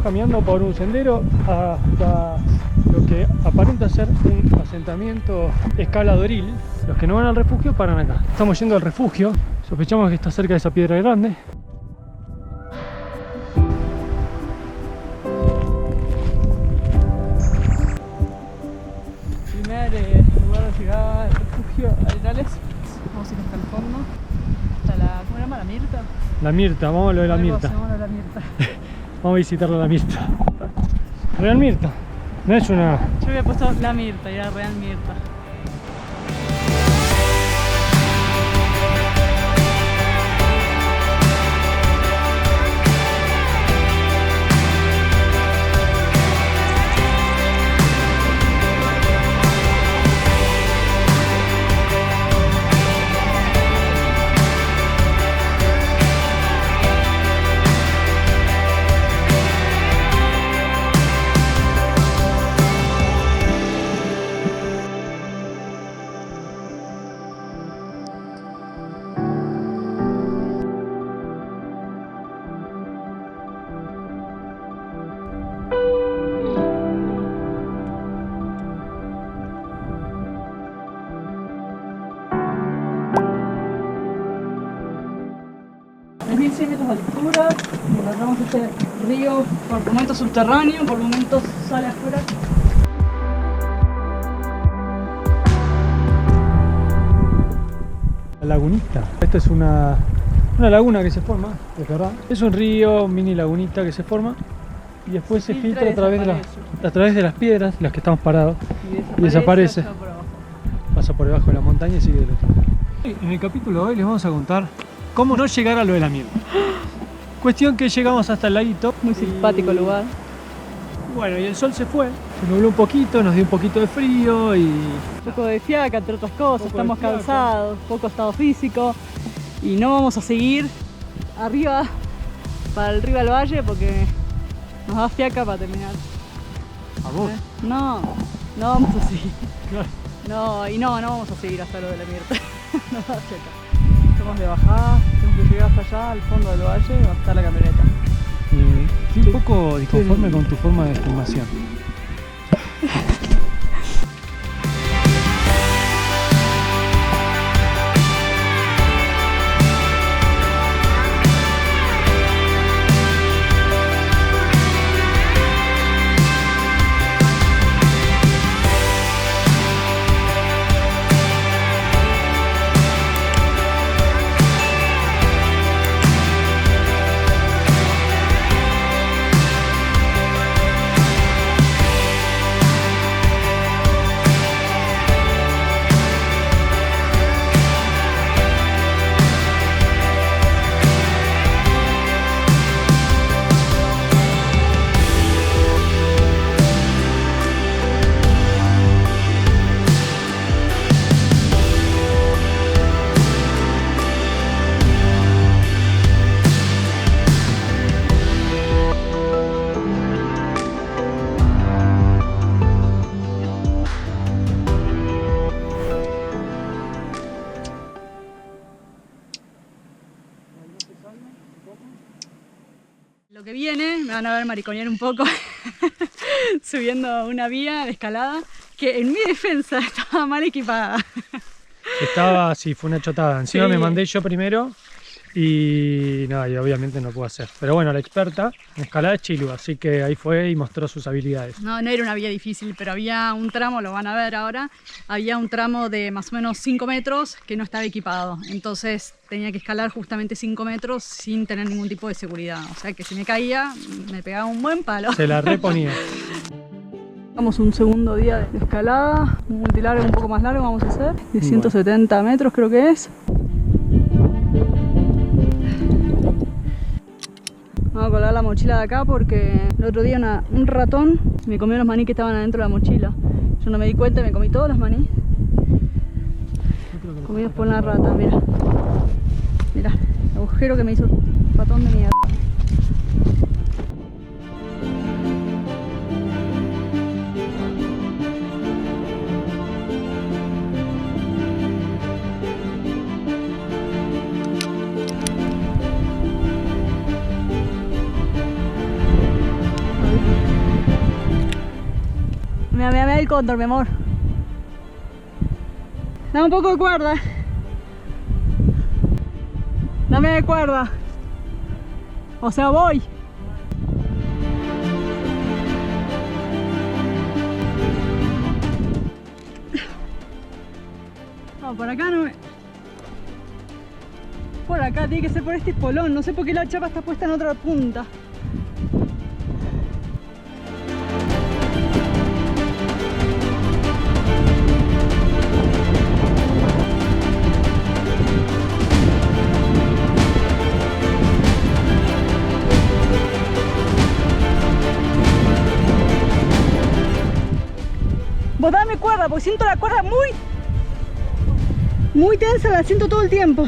caminando por un sendero hasta lo que aparenta ser un asentamiento escaladoril. Los que no van al refugio paran acá. Estamos yendo al refugio, sospechamos que está cerca de esa piedra grande. Primer lugar de llegada al refugio Arenales. Vamos a ir hasta el fondo, hasta la... ¿cómo se llama? ¿La Mirta? La Mirta, vamos a lo de la Mirta. Vamos a la Mirta. Vamos a visitarla la Mirta. Real Mirta. No es una... Yo había puesto la Mirta y era Real Mirta. A 1.100 metros de altura, encontramos este río por momentos subterráneo, por momentos sale afuera. La lagunita. Esta es una laguna que se forma, es verdad. Es un río, mini lagunita que se forma y después se filtra a través de las piedras, las que estamos parados, y desaparece. Pasa por debajo de la montaña y sigue del otro lado. En el capítulo de hoy les vamos a contar cómo no llegar a lo de la Mirta. Cuestión que llegamos hasta el laguito. Muy simpático el lugar. Bueno, y el sol se fue, se nubló un poquito, nos dio un poquito de frío y... Un poco de fiaca, entre otras cosas, estamos cansados, poco estado físico y no vamos a seguir arriba, para el río del valle, porque nos da fiaca para terminar. ¿A vos? No vamos a seguir. Claro. No vamos a seguir hasta lo de la Mirta. Nos da fiaca. Somos de bajada, tenemos que llegar hasta allá, al fondo del valle, va a estar la camioneta. Estoy un poco disconforme con tu forma de filmación. Lo que viene, me van a ver mariconear un poco subiendo una vía de escalada que en mi defensa estaba mal equipada. Estaba, sí, fue una chotada. Encima Sí. me mandé yo primero y nada, y obviamente no puedo hacer. Pero bueno, la experta en escalada es Chilu, así que ahí fue y mostró sus habilidades. No era una vía difícil, pero había un tramo, lo van a ver ahora, había un tramo de más o menos 5 metros que no estaba equipado. Entonces tenía que escalar justamente 5 metros sin tener ningún tipo de seguridad. O sea que si me caía, me pegaba un buen palo. Se la reponía. Vamos un segundo día de escalada, un multilargo un poco más largo vamos a hacer, de 170 metros creo que es. Vamos a colgar la mochila de acá porque el otro día un ratón me comió los maní que estaban adentro de la mochila. Yo no me di cuenta y me comí todos los maní. Comidos por una rata, mira. Mira, el agujero que me hizo un ratón de mierda. el cóndor, mi amor. Dame un poco de cuerda. Dame de cuerda. O sea, voy. No, por acá no me... Por acá, tiene que ser por este espolón. No sé por qué la chapa está puesta en otra punta. Vos dame cuerda, porque siento la cuerda muy tensa, la siento todo el tiempo.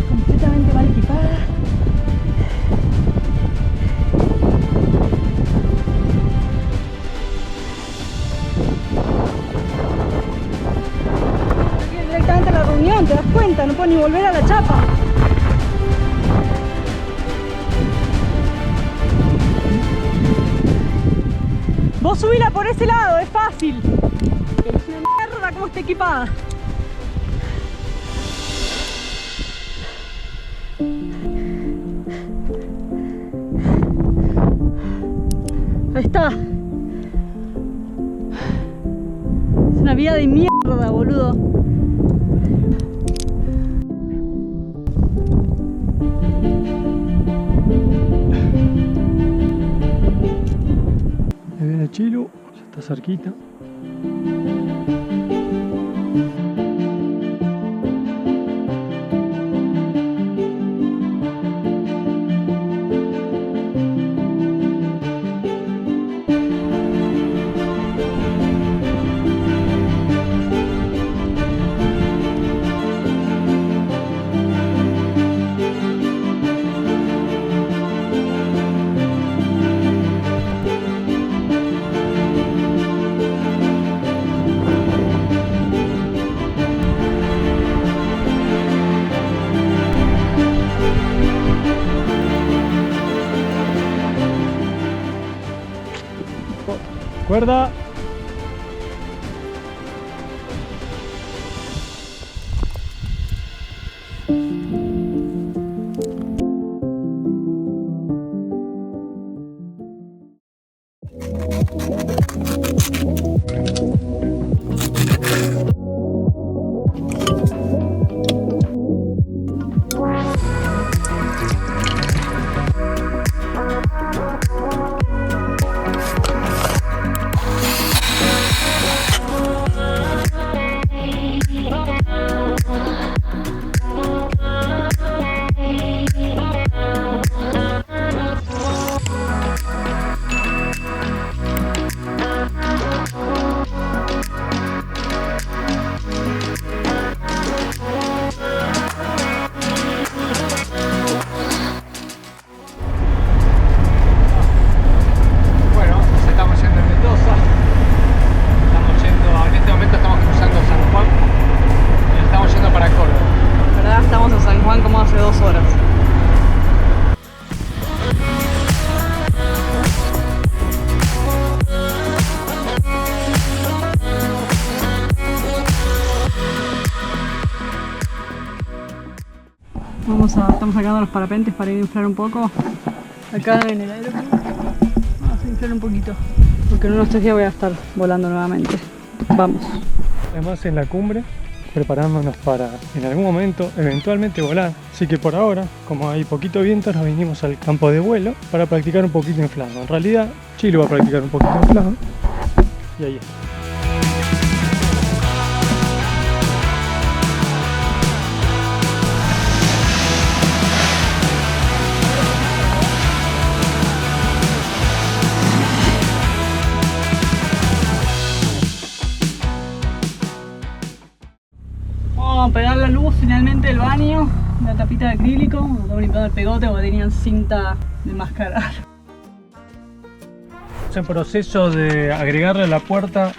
Completamente mal equipada. Directamente a la reunión, ¿te das cuenta? No puedo ni volver a la chapa. Vos subila por ese lado, es fácil. Es una mierda como está equipada. Ahí está. Es una vía de mierda, boludo. Ahí viene Chilu, ya está cerquita. Cuerda. Estamos sacando los parapentes para ir a inflar un poco. Acá en el aeropuerto vamos a inflar un poquito, porque en unos 3 días voy a estar volando nuevamente. Vamos. Además en la cumbre, preparándonos para en algún momento eventualmente volar. Así que por ahora, como hay poquito viento, nos vinimos al campo de vuelo para practicar un poquito inflado. En realidad, Chilu va a practicar un poquito inflado. Y ahí está. Vamos a pegar la luz finalmente del baño, la tapita de acrílico, estamos limpiando el pegote porque tenían cinta de mascarar. Estamos en proceso de agregarle a la puerta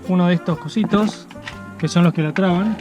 uno de estos cositos que son los que la traban,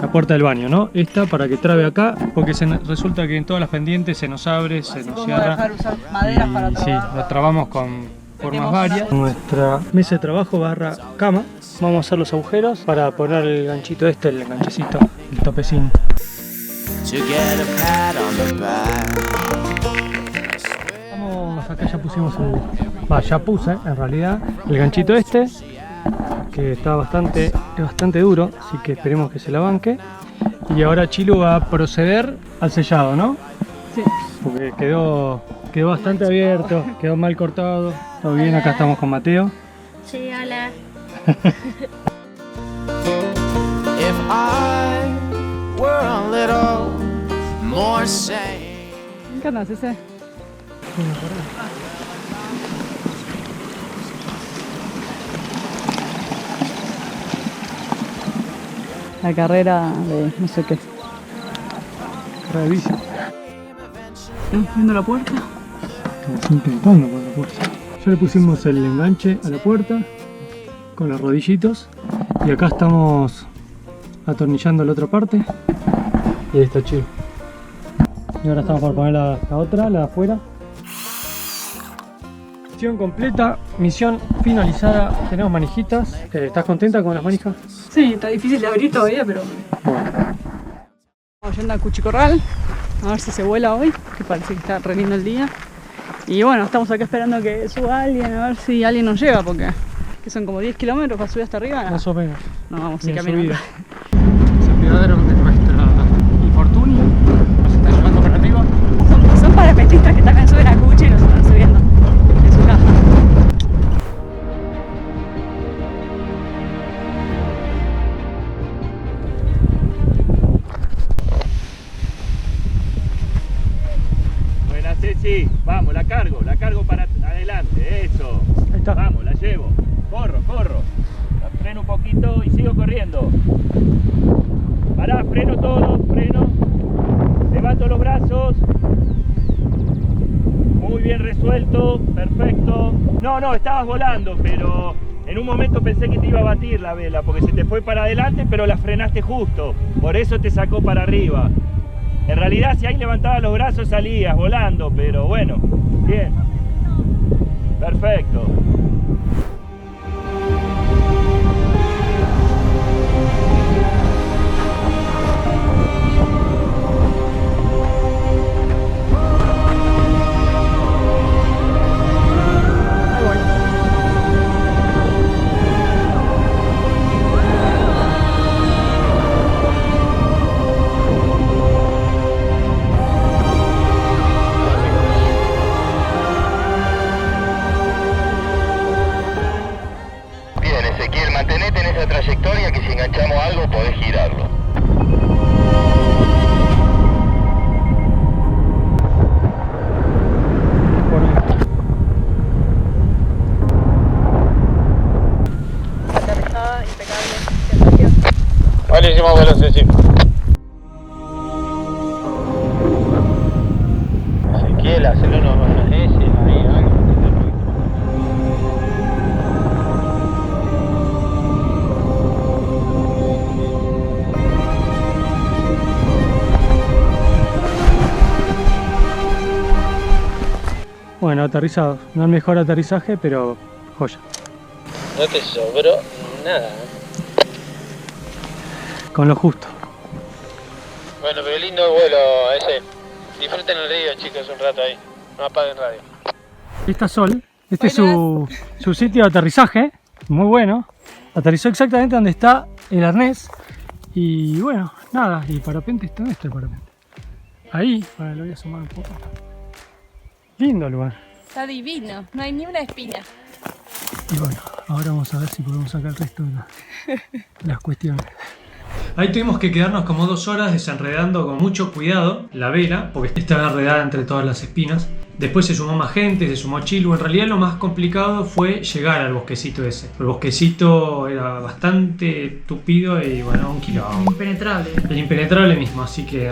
la puerta del baño, ¿no? Esta para que trabe acá, porque resulta que en todas las pendientes se nos abre, se nos cierra. Dejar usar maderas para trabar. Sí, la trabamos con formas varias. Nuestra mesa de trabajo barra cama. Vamos a hacer los agujeros para poner el ganchito este, el enganchecito, el topecín. Vamos, acá ya pusimos ya puse en realidad el ganchito este, que está bastante duro, así que esperemos que se la banque. Y ahora Chilu va a proceder al sellado, ¿no? Sí. Porque quedó bastante abierto, quedó mal cortado. Todo bien, acá estamos con Mateo. Sí, hola. ¿Qué andas ese? La carrera de no sé qué. Carrera de bici. ¿Estamos viendo la puerta? Estamos intentando por la puerta. Ya le pusimos el enganche a la puerta con los rodillitos y acá estamos atornillando la otra parte y ahí está chido. Y ahora estamos por poner la otra, la de afuera. Misión completa, misión finalizada. Tenemos manijitas. ¿Estás contenta con las manijas? Sí, está difícil de abrir todavía, pero... Bueno. Estamos yendo al Cuchicorral, a ver si se vuela hoy, que parece que está re lindo el día. Y bueno, estamos acá esperando que suba alguien, a ver si alguien nos lleva, porque que son como 10 kilómetros para subir hasta arriba. Más o menos. No, vamos a ir Bien caminando. Ese piedadero de nuestra infortunio nos está llevando para arriba. Son parapetistas que también suben a Cuchi y nos están subiendo en su caja. Sí, vamos, la cargo para adelante, eso. Ahí está. Vamos, la llevo. Corro. La freno un poquito y sigo corriendo. Pará, freno todo, freno. Levanto los brazos. Muy bien resuelto, perfecto. No, estabas volando, pero en un momento pensé que te iba a batir la vela, porque se te fue para adelante, pero la frenaste justo. Por eso te sacó para arriba. En realidad, si ahí levantabas los brazos salías volando, pero bueno, bien. Perfecto. Mantenete en esa trayectoria que si enganchamos algo podés girarlo. Aterrizada, impecable. Buenísimo vuelo, Ceci. Ezequiel, hacele unos ese, ahí, algo. Bueno, aterrizado. No el mejor aterrizaje, pero joya. No te sobró nada. Con lo justo. Bueno, pero lindo vuelo ese. Disfruten el río, chicos, un rato ahí. No apaguen radio. Esta Sol, este es su sitio de aterrizaje. Muy bueno. Aterrizó exactamente donde está el arnés. Y bueno, nada. Y el parapente, ¿dónde está el parapente? Ahí, bueno, lo voy a sumar un poco. Lindo lugar. Está divino, no hay ni una espina. Y bueno, ahora vamos a ver si podemos sacar el resto de las cuestiones. Ahí tuvimos que quedarnos como 2 horas desenredando con mucho cuidado la vela, porque estaba enredada entre todas las espinas. Después se sumó más gente, se sumó Chilu. En realidad lo más complicado fue llegar al bosquecito ese. El bosquecito era bastante tupido y bueno, un kilómetro. Impenetrable. El impenetrable mismo, así que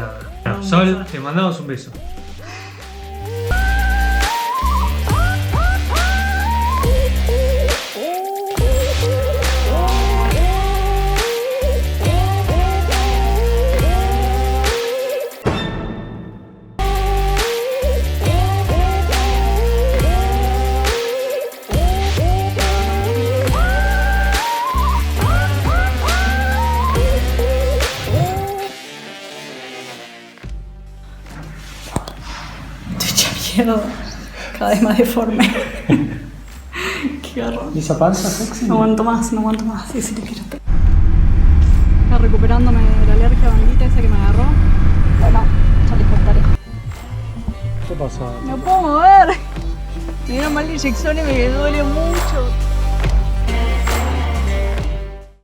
Sol, te mandamos un beso. izquierdo, cada vez más deforme. Qué horror. ¿Y esa panza sexy? No aguanto más, no aguanto más. Sí, sí, quiero estar. Está recuperándome de la alergia bendita esa que me agarró. Bueno, ya les contaré. ¿Qué pasa? No puedo mover. Me dieron mal la inyección y me duele mucho.